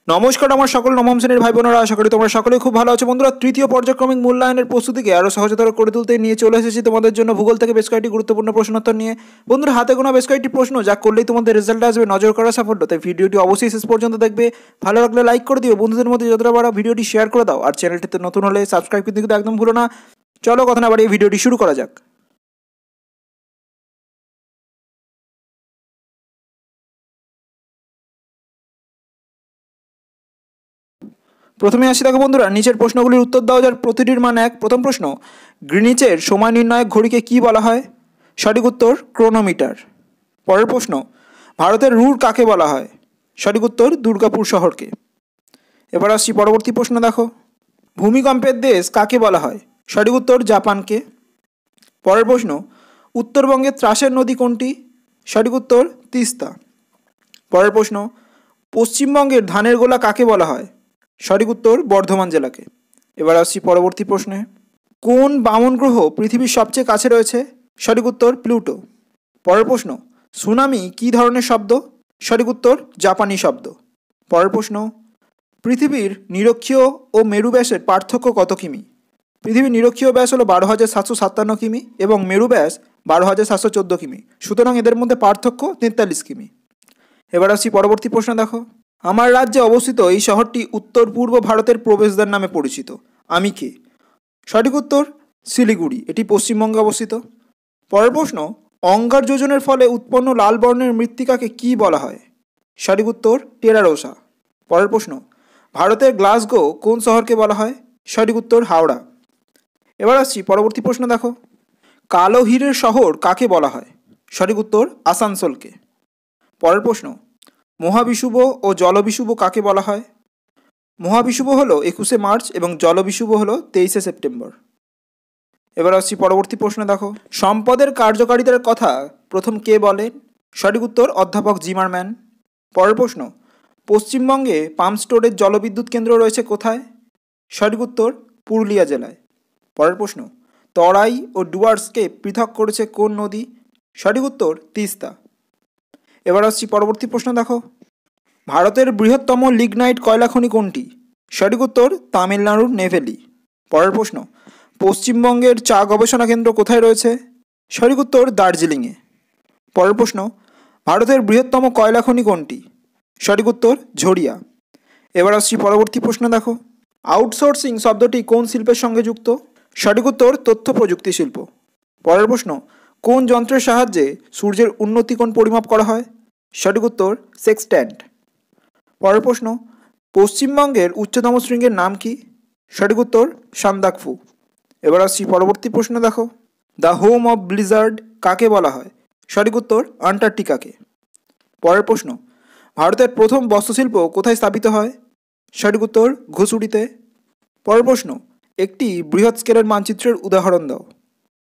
নমস্কার আমার সকল নবম শ্রেণীর ভাই বোনেরা, আশা করি তোমরা সকলেই খুব ভালো আছো। বন্ধুরা, তৃতীয় পর্যায়ক্রমিক মূল্যায়নের প্রস্তুতিকে আরও সহজতর করে তুলতে নিয়ে চলে এসেছি তোমাদের জন্য ভূগোল থেকে বেশ কয়েকটি গুরুত্বপূর্ণ প্রশ্নোত্তর নিয়ে। বন্ধুরা, হাতে গোনা বেশ কয়েকটি প্রশ্ন যা করলেই তোমাদের রেজাল্ট আসবে নজর করা সাফল্য। তাই ভিডিওটি অবশ্যই শেষ পর্যন্ত দেখবে। ভালো লাগলে লাইক করে দিও, বন্ধুদের মধ্যে যতটা পারো ভিডিওটি শেয়ার করে দাও, আর চ্যানেলটিতে নতুন হলে সাবস্ক্রাইব করতে কিন্তু একদম ভুলো না। চলো কথা না বাড়িয়ে ভিডিওটি শুরু করা যাক। প্রথমে আসি, দেখো বন্ধুরা, নিচের প্রশ্নগুলির উত্তর দাও যার প্রতিটির মান এক। প্রথম প্রশ্ন, গ্রিনিচের সময় নির্ণায়ক ঘড়িকে কি বলা হয়? সঠিক উত্তর ক্রোনোমিটার। পরের প্রশ্ন, ভারতের রুর কাকে বলা হয়? সঠিক উত্তর দুর্গাপুর শহরকে। এবার আসছি পরবর্তী প্রশ্ন, দেখো, ভূমিকম্পের দেশ কাকে বলা হয়? সঠিক উত্তর জাপানকে। পরের প্রশ্ন, উত্তরবঙ্গের ত্রাসের নদী কোনটি? সঠিক উত্তর তিস্তা। পরের প্রশ্ন, পশ্চিমবঙ্গের ধানের গোলা কাকে বলা হয়? সঠিক উত্তর বর্ধমান জেলাকে। এবার আসছি পরবর্তী প্রশ্নে, কোন বামন গ্রহ পৃথিবীর সবচেয়ে কাছে রয়েছে? সঠিক উত্তর প্লুটো। পরের প্রশ্ন, সুনামি কী ধরনের শব্দ? সঠিক উত্তর জাপানি শব্দ। পরের প্রশ্ন, পৃথিবীর নিরক্ষীয় ও মেরু ব্যাসের পার্থক্য কত কিমি? পৃথিবীর নিরক্ষীয় ব্যাস হলো 12,757 কিমি এবং মেরু ব্যাস 12,714 কিমি, সুতরাং এদের মধ্যে পার্থক্য 43 কিমি। এবার আসছি পরবর্তী প্রশ্ন, দেখো, আমার রাজ্যে অবস্থিত এই শহরটি উত্তর পূর্ব ভারতের প্রবেশদ্বার নামে পরিচিত, আমি কে? সঠিক উত্তর শিলিগুড়ি, এটি পশ্চিমবঙ্গে অবস্থিত। পরের প্রশ্ন, অঙ্গার যোজনের ফলে উৎপন্ন লাল বর্ণের মৃত্তিকাকে কি বলা হয়? সঠিক উত্তর টেরারোসা। পরের প্রশ্ন, ভারতের গ্লাসগো কোন শহরকে বলা হয়? সঠিক উত্তর হাওড়া। এবার আসছি পরবর্তী প্রশ্ন, দেখো, কালো হীরের শহর কাকে বলা হয়? সঠিক উত্তর আসানসোলকে। পরের প্রশ্ন, মহাবিষুব ও জলবিষুব কাকে বলা হয়? মহাবিষুব হলো 21শে মার্চ এবং জলবিষুব হলো 23শে সেপ্টেম্বর। এবার আসছি পরবর্তী প্রশ্ন, দেখো, সম্পদের কার্যকারিতার কথা প্রথম কে বলেন? সঠিক উত্তর অধ্যাপক জিমারম্যান। পরের প্রশ্ন, পশ্চিমবঙ্গে পাম্প স্টোরেজ জলবিদ্যুৎ কেন্দ্র রয়েছে কোথায়? সঠিক উত্তর পুরুলিয়া জেলায়। পরের প্রশ্ন, তরাই ও ডুয়ার্সকে পৃথক করেছে কোন নদী? সঠিক উত্তর তিস্তা। এবার আসছি পরবর্তী প্রশ্ন, দেখো, ভারতের বৃহত্তম লিগনাইট কয়লা খনি কোনটি? সঠিক উত্তর তামিলনাড়ুর নেভেলি। পরের প্রশ্ন, পশ্চিমবঙ্গের চা গবেষণা কেন্দ্র কোথায় রয়েছে? সঠিক উত্তর দার্জিলিংয়ে। পরের প্রশ্ন, ভারতের বৃহত্তম কয়লা খনি কোনটি? সঠিক উত্তর ঝরিয়া। এবার আসছি পরবর্তী প্রশ্ন, দেখো, আউটসোর্সিং শব্দটি কোন শিল্পের সঙ্গে যুক্ত? সঠিক উত্তর তথ্য প্রযুক্তি শিল্প। পরের প্রশ্ন, কোন যন্ত্রের সাহায্যে সূর্যের উন্নতিকোণ পরিমাপ করা হয়? সঠিক উত্তর সেক্সট্যান্ট। পরের প্রশ্ন, পশ্চিমবঙ্গের উচ্চতম শৃঙ্গের নাম কি? সঠিক উত্তর সান্দাকফু। এবার আসছি পরবর্তী প্রশ্ন, দেখো, দ্য হোম অফ ব্লিজার্ড কাকে বলা হয়? সঠিক উত্তর আন্টার্কটিকাকে। পরের প্রশ্ন, ভারতের প্রথম বস্ত্রশিল্প কোথায় স্থাপিত হয়? সঠিক উত্তর ঘুষুড়িতে। পরের প্রশ্ন, একটি বৃহৎ স্কেলের মানচিত্রের উদাহরণ দাও।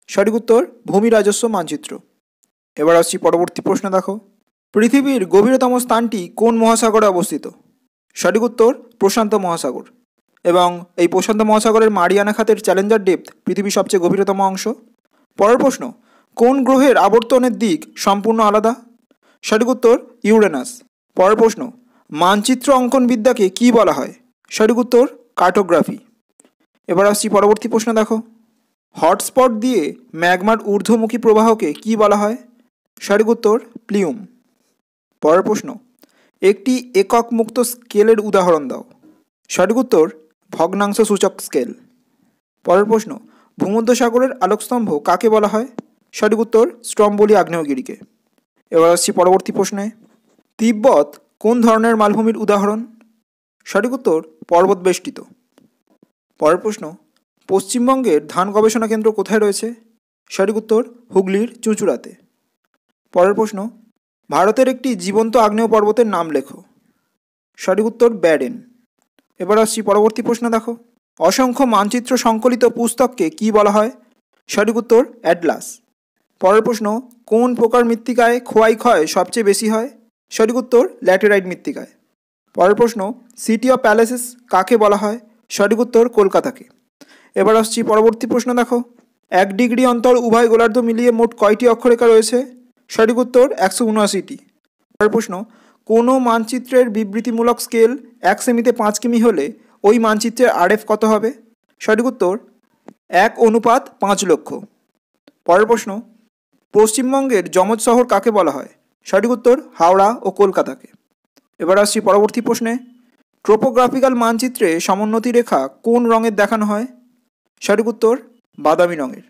সঠিক উত্তর ভূমি রাজস্ব মানচিত্র। এবার আসছি পরবর্তী প্রশ্ন, দেখো, পৃথিবীর গভীরতম স্থানটি কোন মহাসাগরে অবস্থিত? সঠিক উত্তর প্রশান্ত মহাসাগর এবং এই প্রশান্ত মহাসাগরের মারিয়ানা খাতের চ্যালেঞ্জার ডেপথ পৃথিবীর সবচেয়ে গভীরতম অংশ। পরের প্রশ্ন, কোন গ্রহের আবর্তনের দিক সম্পূর্ণ আলাদা? সঠিক উত্তর ইউরেনাস। পরের প্রশ্ন, মানচিত্র অঙ্কন বিদ্যাকে কি বলা হয়? সঠিক উত্তর কার্টোগ্রাফি। এবার আসছি পরবর্তী প্রশ্ন, দেখো, হটস্পট দিয়ে ম্যাগমার ঊর্ধ্বমুখী প্রবাহকে কি বলা হয়? সঠিক উত্তর প্লিউম। পরের প্রশ্ন, একটি একক মুক্ত স্কেলের উদাহরণ দাও। সঠিক উত্তর ভগ্নাংশ সূচক স্কেল। পরের প্রশ্ন, ভূমধ্যসাগরের আলোকস্তম্ভ কাকে বলা হয়? সঠিক উত্তর স্ট্রম্বোলি আগ্নেয়গিরিকে। এবার আসছি পরবর্তী প্রশ্নে, তিব্বত কোন ধরনের মালভূমির উদাহরণ? সঠিক উত্তর পর্বত বেষ্টিত। পরের প্রশ্ন, পশ্চিমবঙ্গের ধান গবেষণা কেন্দ্র কোথায় রয়েছে? সঠিক উত্তর হুগলির চুঁচুড়াতে। পরের প্রশ্ন, ভারতের একটি জীবন্ত আগ্নেয় পর্বতের নাম লেখো। সঠিক উত্তর ব্যাডেন। এবার আসছি পরবর্তী প্রশ্ন, দেখো, অসংখ্য মানচিত্র সংকলিত পুস্তককে কি বলা হয়? সঠিক উত্তর অ্যাটলাস। পরের প্রশ্ন, কোন প্রকার মৃত্তিকায় খোয়াই ক্ষয় সবচেয়ে বেশি হয়? সঠিক উত্তর ল্যাটেরাইট মৃত্তিকায়। পরের প্রশ্ন, সিটি অফ প্যালেসেস কাকে বলা হয়? সঠিক উত্তর কলকাতাকে। এবার আসছি পরবর্তী প্রশ্ন, দেখো, 1 ডিগ্রি অন্তর উভয় গোলার্ধ মিলিয়ে মোট কয়টি অক্ষরেখা রয়েছে? সঠিক উত্তর 179টি। পরের প্রশ্ন, কোনো মানচিত্রের বিবৃতিমূলক স্কেল 1 সেমিতে 5 কিমি হলে ওই মানচিত্রের আরএফ কত হবে? সঠিক উত্তর 1:5 লক্ষ। পরের প্রশ্ন, পশ্চিমবঙ্গের যমজ শহর কাকে বলা হয়? সঠিক উত্তর হাওড়া ও কলকাতাকে। এবার আসছি পরবর্তী প্রশ্নে, ট্রোপোগ্রাফিক্যাল মানচিত্রে সমোন্নতি রেখা কোন রঙের দেখানো হয়? সঠিক উত্তর বাদামি রঙের।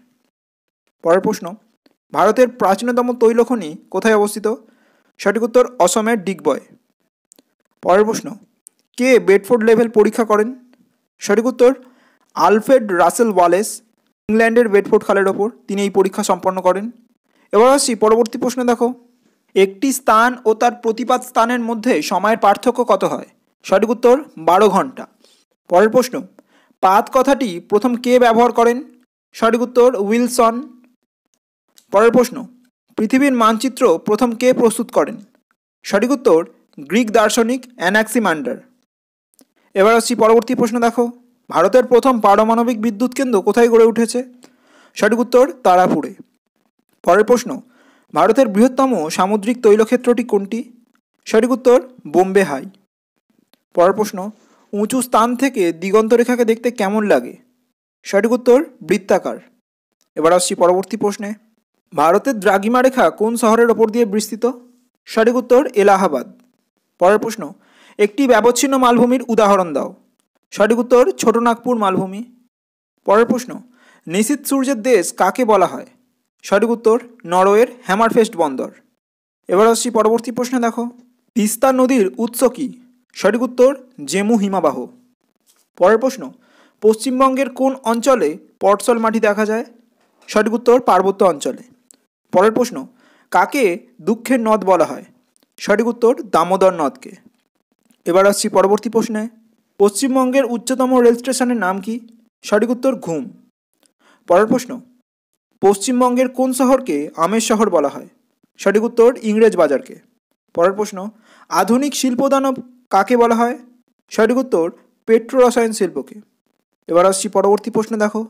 পরের প্রশ্ন, ভারতের প্রাচীনতম তৈলখনি কোথায় অবস্থিত? সঠিক উত্তর অসমের ডিগবয়। পরের প্রশ্ন, কে বেডফোর্ড লেভেল পরীক্ষা করেন? সঠিক উত্তর আলফ্রেড রাসেল ওয়ালেস, ইংল্যান্ডের বেডফোর্ড খালের ওপর তিনি এই পরীক্ষা সম্পন্ন করেন। এবার আসছি পরবর্তী প্রশ্ন, দেখো, একটি স্থান ও তার প্রতিপাত স্থানের মধ্যে সময়ের পার্থক্য কত হয়? সঠিক উত্তর 12 ঘন্টা। পরের প্রশ্ন, পাত কথাটি প্রথম কে ব্যবহার করেন? সঠিক উত্তর উইলসন। পরের প্রশ্ন, পৃথিবীর মানচিত্র প্রথম কে প্রস্তুত করেন? সঠিক উত্তর গ্রিক দার্শনিক অ্যানাক্সিমান্ডার। এবার আসছি পরবর্তী প্রশ্ন, দেখো, ভারতের প্রথম পারমাণবিক বিদ্যুৎ কেন্দ্র কোথায় গড়ে উঠেছে? সঠিক উত্তর তারাপুরে। পরের প্রশ্ন, ভারতের বৃহত্তম সামুদ্রিক তৈলক্ষেত্রটি কোনটি? সঠিক উত্তর বোম্বে হাই। পরের প্রশ্ন, উঁচু স্থান থেকে দিগন্ত রেখাকে দেখতে কেমন লাগে? সঠিক উত্তর বৃত্তাকার। এবার আসছি পরবর্তী প্রশ্নে, ভারতের দ্রাঘিমা রেখা কোন শহরের ওপর দিয়ে বিস্তৃত? সঠিক উত্তর এলাহাবাদ। পরের প্রশ্ন, একটি ব্যবচ্ছিন্ন মালভূমির উদাহরণ দাও। সঠিক উত্তর ছোটনাগপুর মালভূমি। পরের প্রশ্ন, নিশীথ সূর্যের দেশ কাকে বলা হয়? সঠিক উত্তর নরওয়ের হ্যামারফেস্ট বন্দর। এবার আসছি পরবর্তী প্রশ্নে, দেখো, তিস্তা নদীর উৎস কী? সঠিক উত্তর জেমু হিমাবাহ। পরের প্রশ্ন, পশ্চিমবঙ্গের কোন অঞ্চলে পটসল মাটি দেখা যায়? সঠিক উত্তর পার্বত্য অঞ্চলে। পরের প্রশ্ন, কাকে দুঃখের নদ বলা হয়? সঠিক উত্তর দামোদর নদকে। এবার আসছি পরবর্তী প্রশ্নে, পশ্চিমবঙ্গের উচ্চতম রেল স্টেশনের নাম কি? সঠিক উত্তর ঘুম। পরের প্রশ্ন, পশ্চিমবঙ্গের কোন শহরকে আমের শহর বলা হয়? সঠিক উত্তর ইংরেজ বাজারকে। পরের প্রশ্ন, আধুনিক শিল্পদানব কাকে বলা হয়? সঠিক উত্তর পেট্রো রসায়ন শিল্পকে। এবার আসছি পরবর্তী প্রশ্ন, দেখো,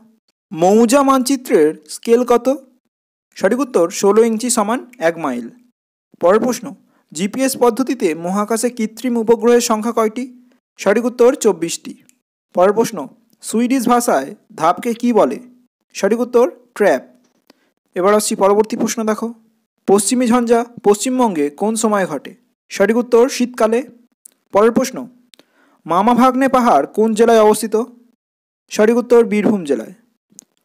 মৌজা মানচিত্রের স্কেল কত? সঠিক উত্তর 16 ইঞ্চি সমান 1 মাইল। পরের প্রশ্ন, জিপিএস পদ্ধতিতে মহাকাশে কৃত্রিম উপগ্রহের সংখ্যা কয়টি? সঠিক উত্তর 24টি। পরের প্রশ্ন, সুইডিশ ভাষায় ধাপকে কি বলে? সঠিক উত্তর ট্র্যাপ। এবার আসছি পরবর্তী প্রশ্ন, দেখো, পশ্চিমী ঝঞ্ঝা পশ্চিমবঙ্গে কোন সময় ঘটে? সঠিক উত্তর শীতকালে। পরের প্রশ্ন, মামা ভাগ্নে পাহাড় কোন জেলায় অবস্থিত? সঠিক উত্তর বীরভূম জেলায়।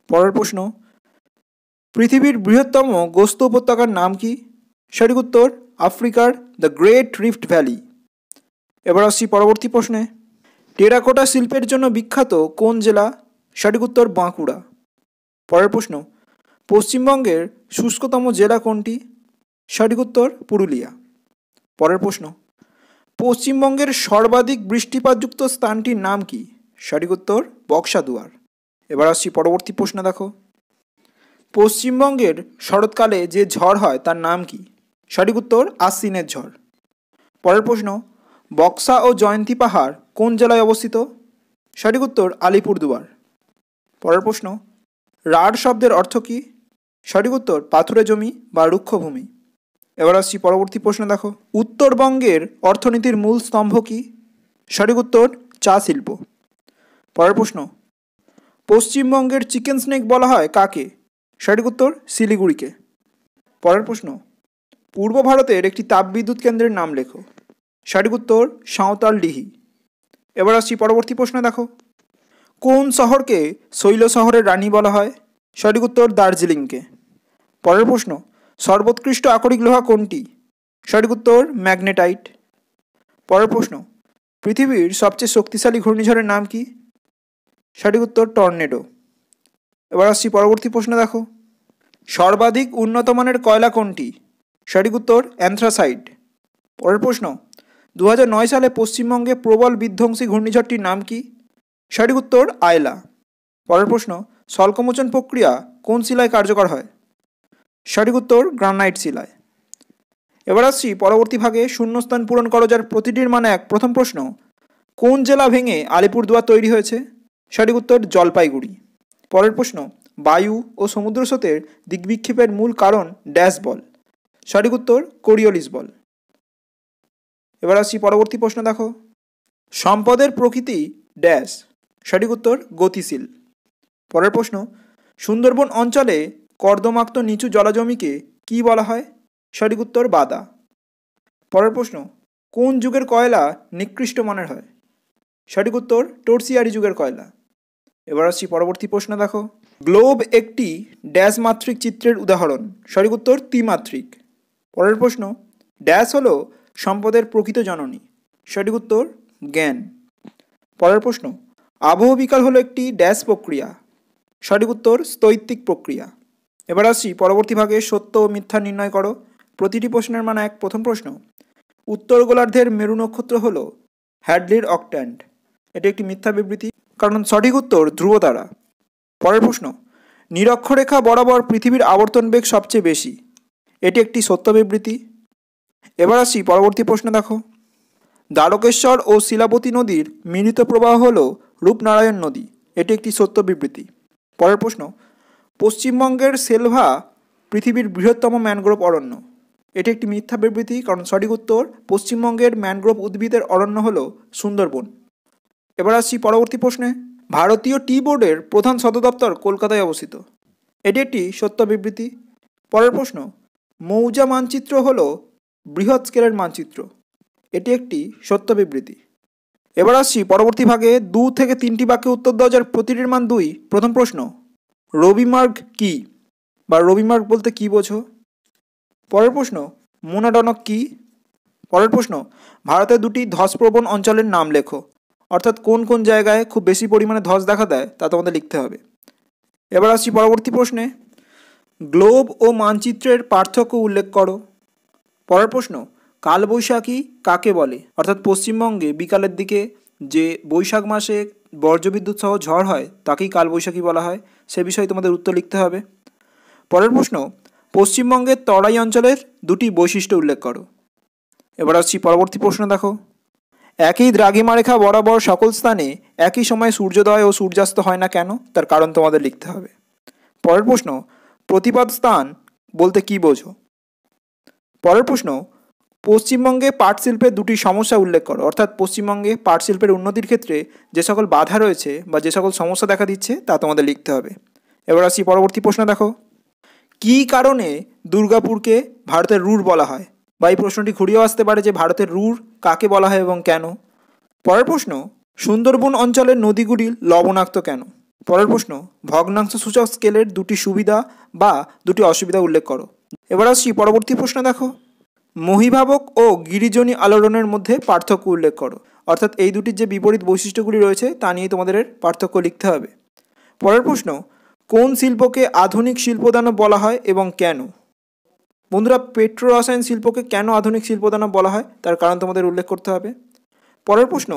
পরের প্রশ্ন, পৃথিবীর বৃহত্তম গোস্ত উপত্যকার নাম কি? সঠিক উত্তর আফ্রিকার দ্য গ্রেট রিফট ভ্যালি। এবার আসছি পরবর্তী প্রশ্নে, টেরাকোটা শিল্পের জন্য বিখ্যাত কোন জেলা? সঠিক উত্তর বাঁকুড়া। পরের প্রশ্ন, পশ্চিমবঙ্গের শুষ্কতম জেলা কোনটি? সঠিক উত্তর পুরুলিয়া। পরের প্রশ্ন, পশ্চিমবঙ্গের সর্বাধিক বৃষ্টিপাতযুক্ত স্থানটির নাম কি? সঠিক উত্তর বক্সাদুয়ার। এবার আসছি পরবর্তী প্রশ্ন, দেখো, পশ্চিমবঙ্গের শরৎকালে যে ঝড় হয় তার নাম কি? সঠিক উত্তর আশ্বিনের ঝড়। পরের প্রশ্ন, বক্সা ও জয়ন্তী পাহাড় কোন জেলায় অবস্থিত? সঠিক উত্তর আলিপুরদুয়ার। পরের প্রশ্ন, রাঢ় শব্দের অর্থ কী? সঠিক উত্তর পাথুরে জমি বা রুক্ষভূমি। এবার আসছি পরবর্তী প্রশ্ন, দেখো, উত্তরবঙ্গের অর্থনীতির মূল স্তম্ভ কী? সঠিক উত্তর চা শিল্প। পরের প্রশ্ন, পশ্চিমবঙ্গের চিকেন স্নেক বলা হয় কাকে? সঠিক উত্তর শিলিগুড়িকে। পরের প্রশ্ন, পূর্ব ভারতের একটি তাপবিদ্যুৎ কেন্দ্রের নাম লেখো। সঠিক উত্তর সাঁওতালডিহি। এবার আসছি পরবর্তী প্রশ্ন, দেখো, কোন শহরকে শৈল শহরের রানী বলা হয়? সঠিক উত্তর দার্জিলিংকে। পরের প্রশ্ন, সর্বোৎকৃষ্ট আকরিক লোহা কোনটি? সঠিক উত্তর ম্যাগনেটাইট। পরের প্রশ্ন, পৃথিবীর সবচেয়ে শক্তিশালী ঘূর্ণিঝড়ের নাম কি? সঠিক উত্তর টর্নেডো। এবার আসছি পরবর্তী প্রশ্ন, দেখো, সর্বাধিক উন্নত মানের কয়লা কোনটি? সঠিক উত্তর অ্যান্থ্রাসাইট। পরের প্রশ্ন, 2009 সালে পশ্চিমবঙ্গে প্রবল বিধ্বংসী ঘূর্ণিঝড়টির নাম কি? সঠিক উত্তর আয়লা। পরের প্রশ্ন, স্বল্পমোচন প্রক্রিয়া কোন শিলায় কার্যকর হয়? সঠিক উত্তর গ্রানাইট শিলায়। এবার আসছি পরবর্তী ভাগে শূন্যস্থান পূরণ করো যার প্রতিটির মানে এক। প্রথম প্রশ্ন, কোন জেলা ভেঙে আলিপুরদুয়ার তৈরি হয়েছে? সঠিক উত্তর জলপাইগুড়ি। পরের প্রশ্ন, বায়ু ও সমুদ্র স্রোতের দিকবিক্ষেপের মূল কারণ ড্যাশ বল। সঠিক উত্তর কোরিওলিস বল। এবার আসছি পরবর্তী প্রশ্ন দেখো। সম্পদের প্রকৃতি ড্যাশ। সঠিক উত্তর গতিশীল। পরের প্রশ্ন, সুন্দরবন অঞ্চলে কর্দমাক্ত নিচু জলাজমিকে কি বলা হয়? সঠিক উত্তর বাদা। পরের প্রশ্ন, কোন যুগের কয়লা নিকৃষ্ট মানের হয়? সঠিক উত্তর টারশিয়ারি যুগের কয়লা। এবার আসছি পরবর্তী প্রশ্ন দেখো। গ্লোব একটি ড্যাশ মাত্রিক চিত্রের উদাহরণ। সঠিক উত্তর ত্রিমাত্রিক। পরের প্রশ্ন, ড্যাশ হলো সম্পদের প্রকৃত জননী। সঠিক উত্তর জ্ঞান। পরের প্রশ্ন, আবহবিকাল হলো একটি ড্যাশ প্রক্রিয়া। সঠিক উত্তর স্থৈতিক প্রক্রিয়া। এবার আসছি পরবর্তী ভাগে সত্য ও মিথ্যা নির্ণয় করো। প্রতিটি প্রশ্নের মান এক। প্রথম প্রশ্ন, উত্তর গোলার্ধের মেরু নক্ষত্র হল হ্যাডলির অক্ট্যান্ট। এটি একটি মিথ্যা বিবৃতি, কারণ সঠিক উত্তর ধ্রুবতারা। পরের প্রশ্ন, নিরক্ষরেখা বরাবর পৃথিবীর আবর্তন বেগ সবচেয়ে বেশি। এটি একটি সত্য বিবৃতি। এবার আসছি পরবর্তী প্রশ্ন দেখো। দ্বারকেশ্বর ও শিলাবতী নদীর মিলিত প্রবাহ হল রূপনারায়ণ নদী। এটি একটি সত্য বিবৃতি। পরের প্রশ্ন, পশ্চিমবঙ্গের সেলভা পৃথিবীর বৃহত্তম ম্যানগ্রোভ অরণ্য। এটি একটি মিথ্যা বিবৃতি, কারণ সঠিক উত্তর পশ্চিমবঙ্গের ম্যানগ্রোভ উদ্ভিদের অরণ্য হল সুন্দরবন। এবার আসছি পরবর্তী প্রশ্নে। ভারতীয় টি বোর্ডের প্রধান সদর দপ্তর কলকাতায় অবস্থিত। এটি একটি সত্য বিবৃতি। পরের প্রশ্ন, মৌজা মানচিত্র হল বৃহৎ স্কেলের মানচিত্র। এটি একটি সত্য বিবৃতি। এবার আসছি পরবর্তী ভাগে 2 থেকে 3টি বাক্যে উত্তর দেওয়া যার প্রতিটির মান 2। প্রথম প্রশ্ন, রবিমার্গ কি বা রবিমার্গ বলতে কি বোঝো? পরের প্রশ্ন, মোনাডনক কি? পরের প্রশ্ন, ভারতের 2টি ধসপ্রবণ অঞ্চলের নাম লেখো। অর্থাৎ কোন কোন জায়গায় খুব বেশি পরিমাণে ধস দেখা দেয় তা তোমাদের লিখতে হবে। এবার আসছি পরবর্তী প্রশ্নে, গ্লোব ও মানচিত্রের পার্থক্য উল্লেখ করো। পরের প্রশ্ন, কালবৈশাখী কাকে বলে? অর্থাৎ পশ্চিমবঙ্গে বিকালের দিকে যে বৈশাখ মাসে বজ্রবিদ্যুৎ সহ ঝড় হয় তাকেই কালবৈশাখী বলা হয়। সে বিষয়ে তোমাদের উত্তর লিখতে হবে। পরের প্রশ্ন, পশ্চিমবঙ্গের তরাই অঞ্চলের 2টি বৈশিষ্ট্য উল্লেখ করো। এবার আসছি পরবর্তী প্রশ্ন দেখো। একই দ্রাঘিমারেখা বরাবর সকল স্থানে একই সময়ে সূর্যোদয় ও সূর্যাস্ত হয় না কেন? তার কারণ তোমাদের লিখতে হবে। পরের প্রশ্ন, প্রতিপাদ স্থান বলতে কি বোঝো? পরের প্রশ্ন, পশ্চিমবঙ্গে পাট শিল্পের 2টি সমস্যা উল্লেখ করো। অর্থাৎ পশ্চিমবঙ্গে পাট শিল্পের উন্নতির ক্ষেত্রে যে সকল বাধা রয়েছে বা যে সকল সমস্যা দেখা দিচ্ছে তা তোমাদের লিখতে হবে। এবার আসছি পরবর্তী প্রশ্ন দেখো। কী কারণে দুর্গাপুরকে ভারতের রুর বলা হয়? বা এই প্রশ্নটি ঘুরিয়েও আসতে পারে যে ভারতের রুর কাকে বলা হয় এবং কেন? পরের প্রশ্ন, সুন্দরবন অঞ্চলের নদীগুলি লবণাক্ত কেন? পরের প্রশ্ন, ভগ্নাংশ সূচক স্কেলের 2টি সুবিধা বা 2টি অসুবিধা উল্লেখ করো। এবার আসছি পরবর্তী প্রশ্ন দেখো। মহীভাবক ও গিরিজনী আলোড়নের মধ্যে পার্থক্য উল্লেখ করো। অর্থাৎ এই দুটির যে বিপরীত বৈশিষ্ট্যগুলি রয়েছে তা নিয়ে তোমাদের পার্থক্য লিখতে হবে। পরের প্রশ্ন, কোন শিল্পকে আধুনিক শিল্পদানব বলা হয় এবং কেন? বন্ধুরা, পেট্রো রসায়ন শিল্পকে কেন আধুনিক শিল্পদানব বলা হয় তার কারণ তোমাদের উল্লেখ করতে হবে। পরের প্রশ্ন,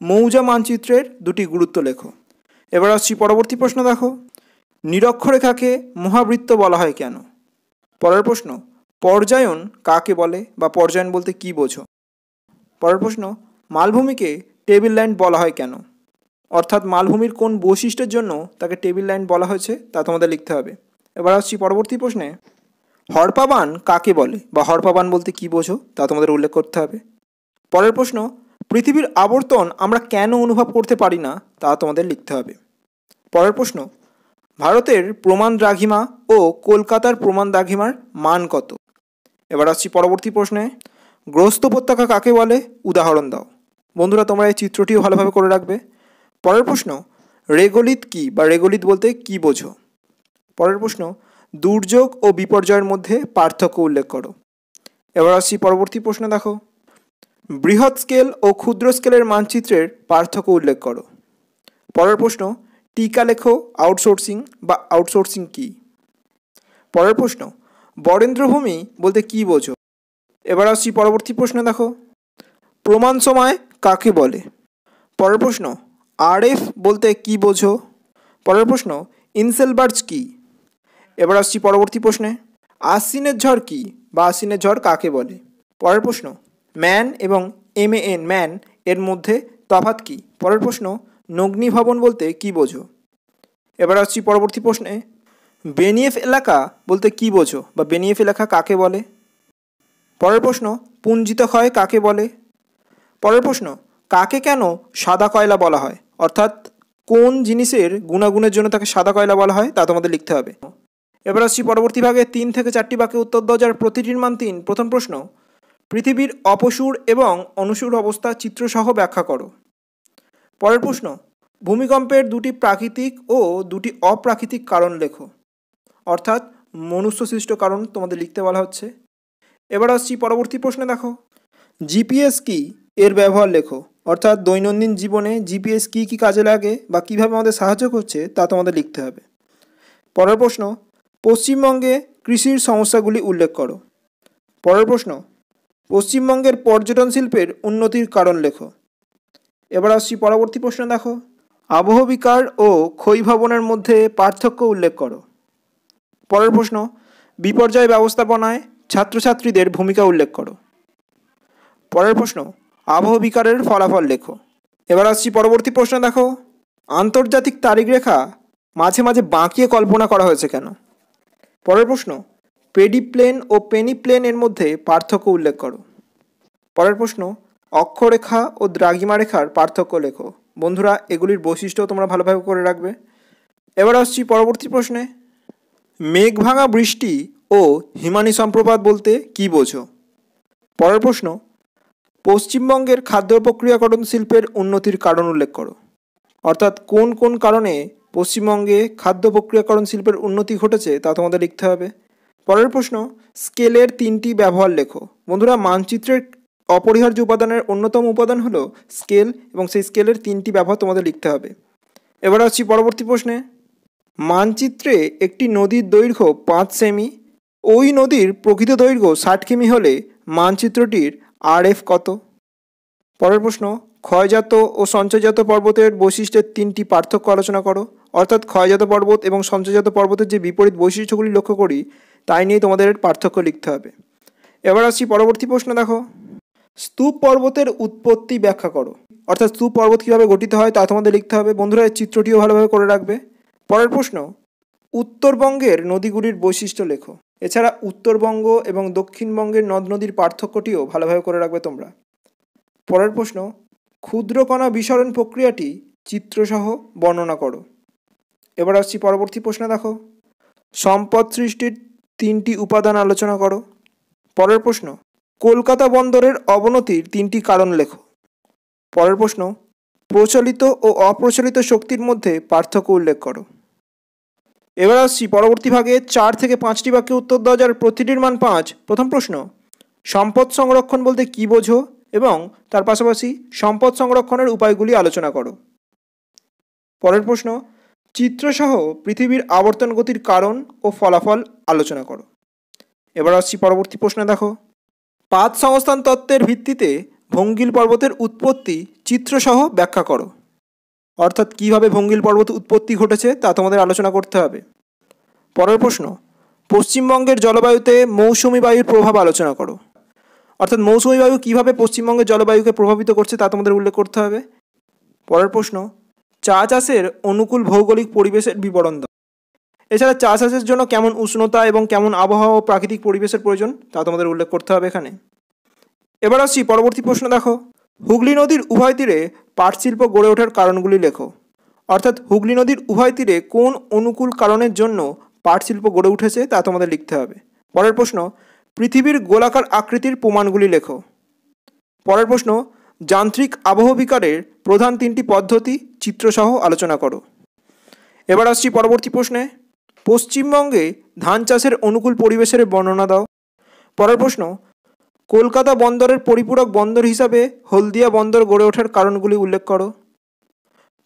মৌজা মানচিত্রের 2টি গুরুত্ব লেখো। এবার আসছি পরবর্তী প্রশ্ন দেখো। নিরক্ষরেখাকে মহাবৃত্ত বলা হয় কেন? পরের প্রশ্ন, পর্যায়ন কাকে বলে বা পর্যায়ন বলতে কি বোঝো? পরের প্রশ্ন, মালভূমিকে টেবিল ল্যান্ড বলা হয় কেন? অর্থাৎ মালভূমির কোন বৈশিষ্ট্যের জন্য তাকে টেবিল ল্যান্ড বলা হয়েছে তা তোমাদের লিখতে হবে। এবার আসছি পরবর্তী প্রশ্নে, হরপাবান কাকে বলে বা হরপাবান বলতে কি বোঝো তা তোমাদের উল্লেখ করতে হবে। পরের প্রশ্ন, পৃথিবীর আবর্তন আমরা কেন অনুভব করতে পারি না তা তোমাদের লিখতে হবে। পরের প্রশ্ন, ভারতের প্রমাণ দ্রাঘিমা ও কলকাতার প্রমাণ দ্রাঘিমার মান কত? এবার আসছি পরবর্তী প্রশ্নে, গ্রস্ত উপত্যকা কাকে বলে? উদাহরণ দাও। বন্ধুরা, তোমরা এই চিত্রটিও ভালোভাবে করে রাখবে। পরের প্রশ্ন, রেগোলিত কি বা রেগোলিত বলতে কি বোঝো? পরের প্রশ্ন, দুর্যোগ ও বিপর্যয়ের মধ্যে পার্থক্য উল্লেখ করো। এবার আসছি পরবর্তী প্রশ্ন দেখো। বৃহৎ স্কেল ও ক্ষুদ্র স্কেলের মানচিত্রের পার্থক্য উল্লেখ করো। পরের প্রশ্ন, টিকা লেখো আউটসোর্সিং বা আউটসোর্সিং কি? পরের প্রশ্ন, বরেন্দ্রভূমি বলতে কি বোঝো? এবার আসছি পরবর্তী প্রশ্ন দেখো। প্রমাণ সময় কাকে বলে? পরের প্রশ্ন, আরএফ বলতে কি বোঝো? পরের প্রশ্ন, ইনসেলবার্জ কি? এবার আসছি পরবর্তী প্রশ্নে, আশ্বিনের ঝড় কি বা আশ্বিনের ঝড় কাকে বলে? পরের প্রশ্ন, ম্যান এবং MAN ম্যান এর মধ্যে তফাৎ কি? পরের প্রশ্ন, নগ্নি ভবন বলতে কি বোঝো? এবার আসছি পরবর্তী প্রশ্নে, বেনিয়েফ এলাকা বলতে কি বোঝো বা বেনিয়েফ এলাকা কাকে বলে? পরের প্রশ্ন, পুঞ্জিত ক্ষয় কাকে বলে? পরের প্রশ্ন, কাকে কেন সাদা কয়লা বলা হয়, অর্থাৎ কোন জিনিসের গুণাগুণের জন্য তাকে সাদা কয়লা বলা হয় তা তোমাদের লিখতে হবে। এবার আসছি পরবর্তী ভাগে 3 থেকে 4টি বাক্যে উত্তর দাও যার প্রতিটির মান 3। প্রথম প্রশ্ন, পৃথিবীর অপসূর এবং অনুসূর অবস্থা চিত্রসহ ব্যাখ্যা করো। পরের প্রশ্ন, ভূমিকম্পের 2টি প্রাকৃতিক ও 2টি অপ্রাকৃতিক কারণ লেখো, অর্থাৎ মনুষ্য সৃষ্ট কারণ তোমাদের লিখতে বলা হচ্ছে। এবার আসছি পরবর্তী প্রশ্নে, দেখো জিপিএস কি, এর ব্যবহার লেখো, অর্থাৎ দৈনন্দিন জীবনে জিপিএস কি কি কাজে লাগে বা কীভাবে আমাদের সাহায্য করছে তা তোমাদের লিখতে হবে। পরের প্রশ্ন, পশ্চিমবঙ্গে কৃষির সমস্যাগুলি উল্লেখ করো। পরের প্রশ্ন, পশ্চিমবঙ্গের পর্যটন শিল্পের উন্নতির কারণ লেখো। এবার আসছি পরবর্তী প্রশ্ন, দেখো আবহবিকার ও ক্ষয়ভবনের মধ্যে পার্থক্য উল্লেখ করো। পরের প্রশ্ন, বিপর্যয় ব্যবস্থাপনায় ছাত্রছাত্রীদের ভূমিকা উল্লেখ করো। পরের প্রশ্ন, আবহবিকারের ফলাফল লেখো। এবার আসছি পরবর্তী প্রশ্ন, দেখো আন্তর্জাতিক তারিখ রেখা মাঝে মাঝে বাঁকিয়ে কল্পনা করা হয়েছে কেন। পরের প্রশ্ন, পেডিপ্লেন ও পেনিপ্লেন এর মধ্যে পার্থক্য উল্লেখ করো। পরের প্রশ্ন, অক্ষরেখা ও দ্রাঘিমা রেখার পার্থক্য লেখো। বন্ধুরা, এগুলির বৈশিষ্ট্য তোমরা ভালোভাবে করে রাখবে। এবার আসছি পরবর্তী প্রশ্নে, মেঘ ভাঙা বৃষ্টি ও হিমানি সম্প্রপাত বলতে কী বোঝো। পরের প্রশ্ন, পশ্চিমবঙ্গের খাদ্য প্রক্রিয়াকরণ শিল্পের উন্নতির কারণ উল্লেখ করো, অর্থাৎ কোন কোন কারণে পশ্চিমবঙ্গে খাদ্য প্রক্রিয়াকরণ শিল্পের উন্নতি ঘটেছে তা তোমাদের লিখতে হবে। পরের প্রশ্ন, স্কেলের 3টি ব্যবহার লেখো। বন্ধুরা, মানচিত্রের অপরিহার্য উপাদানের অন্যতম উপাদান হলো স্কেল এবং সেই স্কেলের 3টি ব্যবহার তোমাদের লিখতে হবে। এবার আসছি পরবর্তী প্রশ্নে, মানচিত্রে একটি নদীর দৈর্ঘ্য 5 সেমি, ওই নদীর প্রকৃত দৈর্ঘ্য 60 কিমি হলে মানচিত্রটির RF কত। পরের প্রশ্ন, ক্ষয়জাত ও সঞ্চয়জাত পর্বতের বৈশিষ্ট্যের 3টি পার্থক্য আলোচনা করো, অর্থাৎ ক্ষয়জাত পর্বত এবং সঞ্চয়জাত পর্বতের যে বিপরীত বৈশিষ্ট্যগুলি লক্ষ্য করি তাই নিয়ে তোমাদের পার্থক্য লিখতে হবে। এবার আসছি পরবর্তী প্রশ্ন, দেখো স্তূপ পর্বতের উৎপত্তি ব্যাখ্যা করো, অর্থাৎ স্তূপ পর্বত কীভাবে গঠিত হয় তা তোমাদের লিখতে হবে। বন্ধুরা, এই চিত্রটিও ভালোভাবে করে রাখবে। পরের প্রশ্ন, উত্তরবঙ্গের নদীগুলির বৈশিষ্ট্য লেখো। এছাড়া উত্তরবঙ্গ এবং দক্ষিণবঙ্গের নদ নদীর পার্থক্যটিও ভালোভাবে করে রাখবে তোমরা। পরের প্রশ্ন, ক্ষুদ্রকণা বিসরণ প্রক্রিয়াটি চিত্রসহ বর্ণনা করো। এবার আসছি পরবর্তী প্রশ্নে, দেখো সম্পদ সৃষ্টির 3টি উপাদান আলোচনা করো। পরের প্রশ্ন, কলকাতা বন্দরের অবনতির 3টি কারণ লেখো। পরের প্রশ্ন, প্রচলিত ও অপ্রচলিত শক্তির মধ্যে পার্থক্য উল্লেখ করো। এবার আসছি পরবর্তী ভাগে 4 থেকে 5টি বাক্যে উত্তর দাও যার প্রতিটির মান 5। প্রথম প্রশ্ন, সম্পদ সংরক্ষণ বলতে কী বোঝো এবং তার পাশাপাশি সম্পদ সংরক্ষণের উপায়গুলি আলোচনা করো। পরের প্রশ্ন, চিত্রসহ পৃথিবীর আবর্তন গতির কারণ ও ফলাফল আলোচনা করো। এবার আসছি পরবর্তী প্রশ্নে, দেখো পাত সংস্থান তত্ত্বের ভিত্তিতে ভঙ্গিল পর্বতের উৎপত্তি চিত্রসহ ব্যাখ্যা করো, অর্থাৎ কীভাবে ভঙ্গিল পর্বত উৎপত্তি ঘটেছে তা তোমাদের আলোচনা করতে হবে। পরের প্রশ্ন, পশ্চিমবঙ্গের জলবায়ুতে মৌসুমি বায়ুর প্রভাব আলোচনা করো, অর্থাৎ মৌসুমি বায়ু কীভাবে পশ্চিমবঙ্গের জলবায়ুকে প্রভাবিত করছে তা তোমাদের উল্লেখ করতে হবে। পরের প্রশ্ন, চা চাষের অনুকূল ভৌগোলিক পরিবেশের বিবরণ দাও। এছাড়া চা চাষের জন্য কেমন উষ্ণতা এবং কেমন আবহাওয়া ও প্রাকৃতিক পরিবেশের প্রয়োজন তা তোমাদের উল্লেখ করতে হবে এখানে। এবার আসছি পরবর্তী প্রশ্ন, দেখো হুগলি নদীর উভয় তীরে পাট শিল্প গড়ে ওঠার কারণগুলি লেখো, অর্থাৎ হুগলি নদীর উভয় তীরে কোন অনুকূল কারণের জন্য পাট শিল্প গড়ে উঠেছে তা তোমাদের লিখতে হবে। পরের প্রশ্ন, পৃথিবীর গোলাকার আকৃতির প্রমাণগুলি লেখো। পরের প্রশ্ন, যান্ত্রিক আবহবিকারের প্রধান 3টি পদ্ধতি চিত্রসহ আলোচনা করো। এবার আসছি পরবর্তী প্রশ্নে, পশ্চিমবঙ্গে ধান চাষের অনুকূল পরিবেশের বর্ণনা দাও। পরের প্রশ্ন, কলকাতা বন্দরের পরিপূরক বন্দর হিসাবে হলদিয়া বন্দর গড়ে ওঠার কারণগুলি উল্লেখ করো।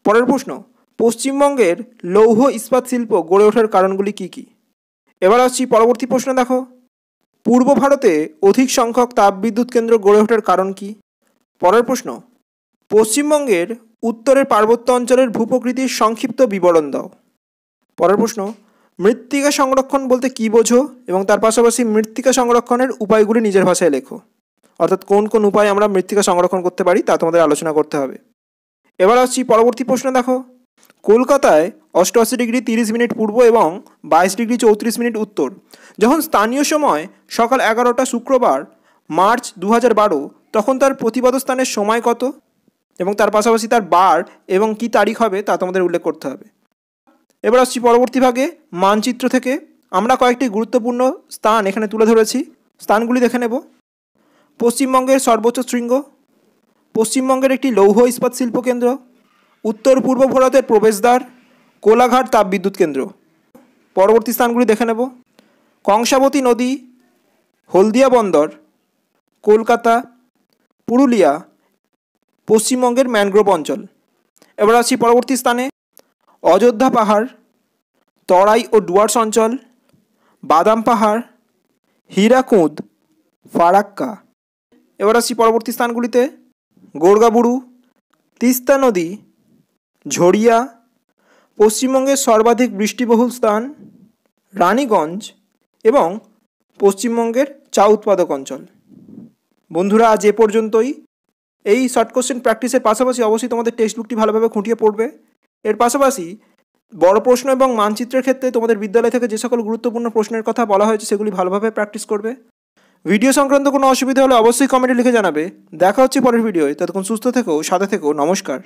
পরের প্রশ্ন, পশ্চিমবঙ্গের লৌহ ইস্পাত শিল্প গড়ে ওঠার কারণগুলি কী কী। এবার আসছি পরবর্তী প্রশ্ন, দেখো পূর্ব ভারতে অধিক সংখ্যক তাপবিদ্যুৎ কেন্দ্র গড়ে ওঠার কারণ কী। পরের প্রশ্ন, পশ্চিমবঙ্গের উত্তরের পার্বত্য অঞ্চলের ভূপ্রকৃতির সংক্ষিপ্ত বিবরণ দাও। পরের প্রশ্ন, মৃত্তিকা সংরক্ষণ বলতে কী বোঝো এবং তার পাশাপাশি মৃত্তিকা সংরক্ষণের উপায়গুলি নিজের ভাষায় লেখো, অর্থাৎ কোন কোন উপায়ে আমরা মৃত্তিকা সংরক্ষণ করতে পারি তা তোমাদের আলোচনা করতে হবে। এবার আসছি পরবর্তী প্রশ্ন, দেখো কলকাতায় 88°30' পূর্ব এবং 22°34' উত্তর যখন স্থানীয় সময় সকাল 11টা শুক্রবার মার্চ 2012 তখন তার প্রতিপাদ্য স্থানের সময় কত এবং তার পাশাপাশি তার বার এবং কি তারিখ হবে তা তোমাদের উল্লেখ করতে হবে। এবার আসছি পরবর্তী ভাগে মানচিত্র থেকে। আমরা কয়েকটি গুরুত্বপূর্ণ স্থান এখানে তুলে ধরেছি, স্থানগুলি দেখে নেব। পশ্চিমবঙ্গের সর্বোচ্চ শৃঙ্গ, পশ্চিমবঙ্গের একটি লৌহ ইস্পাত শিল্প কেন্দ্র, উত্তর পূর্ব ভারতের প্রবেশদ্বার, কোলাঘাট তাপবিদ্যুৎ কেন্দ্র। পরবর্তী স্থানগুলি দেখে নেব। কংসাবতী নদী, হলদিয়া বন্দর, কলকাতা, পুরুলিয়া, পশ্চিমবঙ্গের ম্যানগ্রোভ অঞ্চল। এবার আসছি পরবর্তী স্থানে। অযোধ্যা পাহাড়, তরাই ও ডুয়ার্স অঞ্চল, বাদাম পাহাড়, হীরাকুঁদ, ফারাক্কা। এবার আসছি পরবর্তী স্থানগুলিতে। গোর্গাবুরু, তিস্তা নদী, ঝরিয়া, পশ্চিমবঙ্গের সর্বাধিক বৃষ্টিবহুল স্থান রানীগঞ্জ এবং পশ্চিমবঙ্গের চা উৎপাদক অঞ্চল। বন্ধুরা, আজ এ পর্যন্তই। এই শর্ট কোশ্চেন প্র্যাকটিসের পাশাপাশি অবশ্যই তোমাদের টেক্সট বুকটি ভালোভাবে খুঁটিয়ে পড়বে। এর পাশাপাশি বড় প্রশ্ন এবং মানচিত্রের ক্ষেত্রে তোমাদের বিদ্যালয় থেকে যে সকল গুরুত্বপূর্ণ প্রশ্নের কথা বলা হয়েছে সেগুলি ভালোভাবে প্র্যাকটিস করবে। ভিডিও সংক্রান্ত কোনো অসুবিধা হলে অবশ্যই কমেন্টে লিখে জানাবে। দেখা হচ্ছে পরের ভিডিওয়। ততক্ষণ সুস্থ থেকো, সাথে থেকো। নমস্কার।